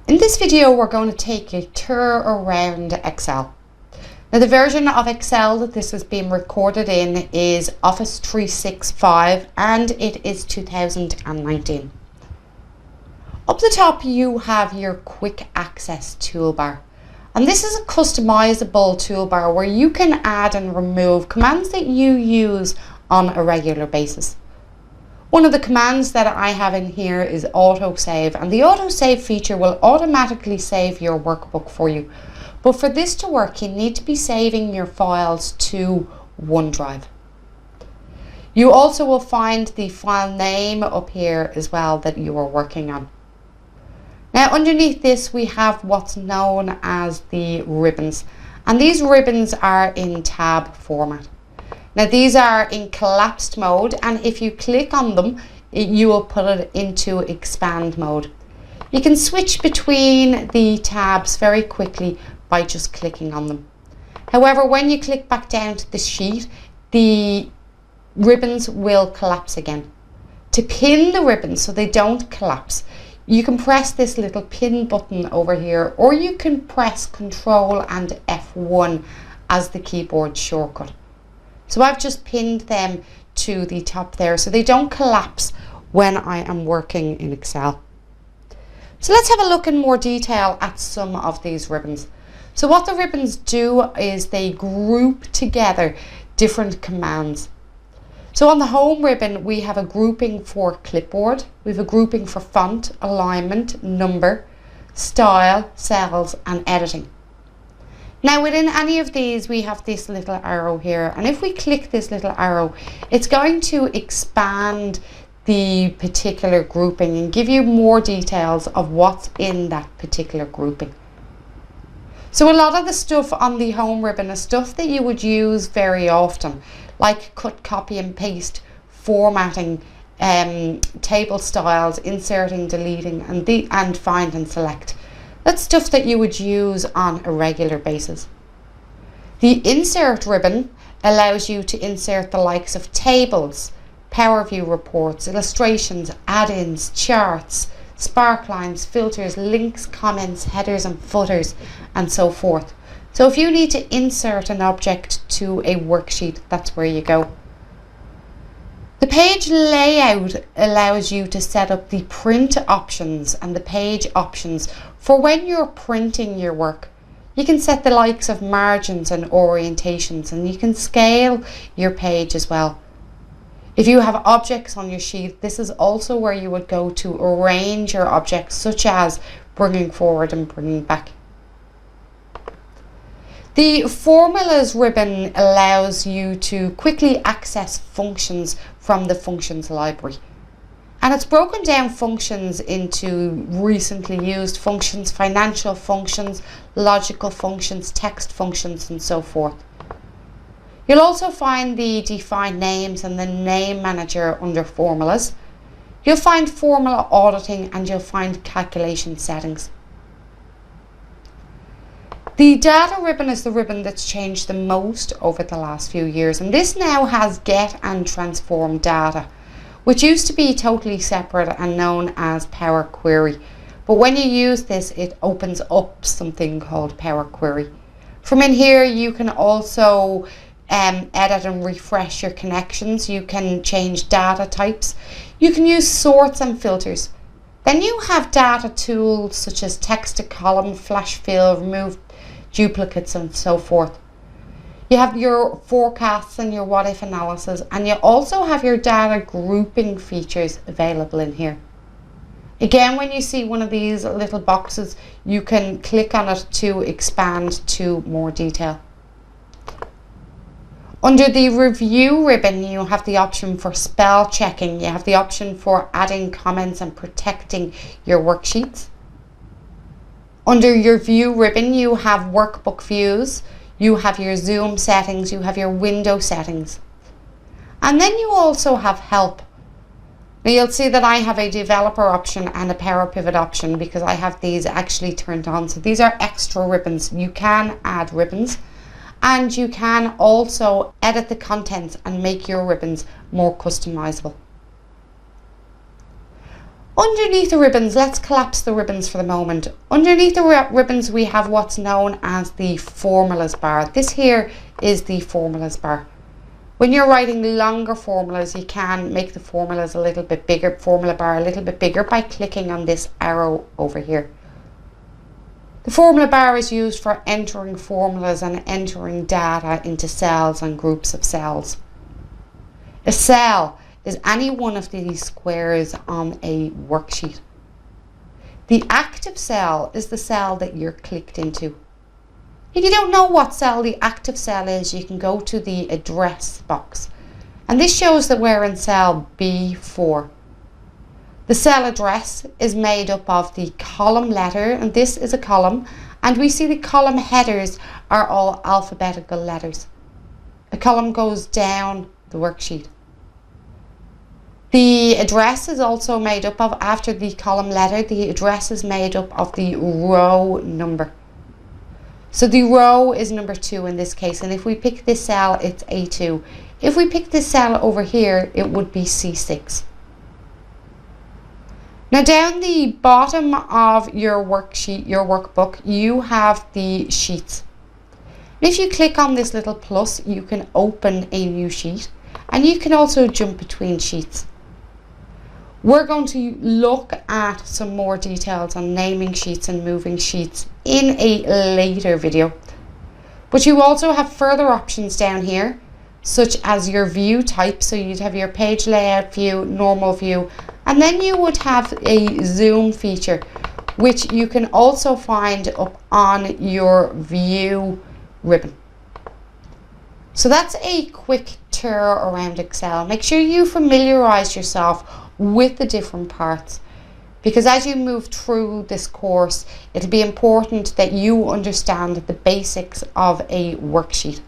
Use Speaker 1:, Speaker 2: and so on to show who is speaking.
Speaker 1: In this video, we're going to take a tour around Excel. Now, the version of Excel that this is being recorded in is Office 365 and it is 2019. Up the top, you have your quick access toolbar. And this is a customizable toolbar where you can add and remove commands that you use on a regular basis. One of the commands that I have in here is autosave, and the autosave feature will automatically save your workbook for you. But for this to work, you need to be saving your files to OneDrive. You also will find the file name up here as well that you are working on. Now, underneath this, we have what's known as the ribbons, and these ribbons are in tab format. Now, these are in collapsed mode, and if you click on them, you will put it into expand mode. You can switch between the tabs very quickly by just clicking on them. However, when you click back down to the sheet, the ribbons will collapse again. To pin the ribbons so they don't collapse, you can press this little pin button over here, or you can press Ctrl and F1 as the keyboard shortcut. So I've just pinned them to the top there so they don't collapse when I am working in Excel. So let's have a look in more detail at some of these ribbons. So what the ribbons do is they group together different commands. So on the home ribbon, we have a grouping for clipboard, we have a grouping for font, alignment, number, style, cells, and editing. Now within any of these, we have this little arrow here, and if we click this little arrow, it's going to expand the particular grouping and give you more details of what's in that particular grouping. So a lot of the stuff on the home ribbon is stuff that you would use very often, like cut, copy and paste, formatting, table styles, inserting, deleting, and find and select. That's stuff that you would use on a regular basis. The insert ribbon allows you to insert the likes of tables, Power View reports, illustrations, add-ins, charts, sparklines, filters, links, comments, headers and footers, and so forth. So if you need to insert an object to a worksheet, that's where you go. The page layout allows you to set up the print options and the page options for when you're printing your work. You can set the likes of margins and orientations, and you can scale your page as well. If you have objects on your sheet, this is also where you would go to arrange your objects, such as bringing forward and bringing back. The formulas ribbon allows you to quickly access functions from the functions library. And it's broken down functions into recently used functions, financial functions, logical functions, text functions, and so forth. You'll also find the defined names and the name manager under formulas. You'll find formula auditing, and you'll find calculation settings. The data ribbon is the ribbon that's changed the most over the last few years, and this now has get and transform data, which used to be totally separate and known as Power Query. But when you use this, it opens up something called Power Query. From in here, you can also edit and refresh your connections. You can change data types. You can use sorts and filters. Then you have data tools such as text to column, flash fill, remove duplicates, and so forth. You have your forecasts and your what if analysis, and you also have your data grouping features available in here. Again, when you see one of these little boxes, you can click on it to expand to more detail. Under the review ribbon, you have the option for spell checking. You have the option for adding comments and protecting your worksheets. Under your view ribbon, you have workbook views, you have your zoom settings, you have your window settings. And then you also have help. Now you'll see that I have a developer option and a Power Pivot option because I have these actually turned on. So these are extra ribbons. You can add ribbons, and you can also edit the contents and make your ribbons more customizable. Underneath the ribbons, let's collapse the ribbons for the moment. Underneath the ribbons we have what's known as the formulas bar. This here is the formulas bar. When you're writing longer formulas, you can make the formulas a little bit bigger, formula bar a little bit bigger by clicking on this arrow over here. The formula bar is used for entering formulas and entering data into cells and groups of cells. A cell is any one of these squares on a worksheet. The active cell is the cell that you're clicked into. If you don't know what cell the active cell is, you can go to the address box. And this shows that we're in cell B4. The cell address is made up of the column letter, and this is a column, and we see the column headers are all alphabetical letters. A column goes down the worksheet. The address is also made up of, after the column letter, the address is made up of the row number. So the row is number 2 in this case, and if we pick this cell, it's A2. If we pick this cell over here, it would be C6. Now down the bottom of your worksheet, your workbook, you have the sheets. If you click on this little plus, you can open a new sheet, and you can also jump between sheets. We're going to look at some more details on naming sheets and moving sheets in a later video. But you also have further options down here, such as your view type. So you'd have your page layout view, normal view, and then you would have a zoom feature, which you can also find up on your view ribbon. So that's a quick tour around Excel. Make sure you familiarize yourself with the different parts, because as you move through this course, it'll be important that you understand the basics of a worksheet.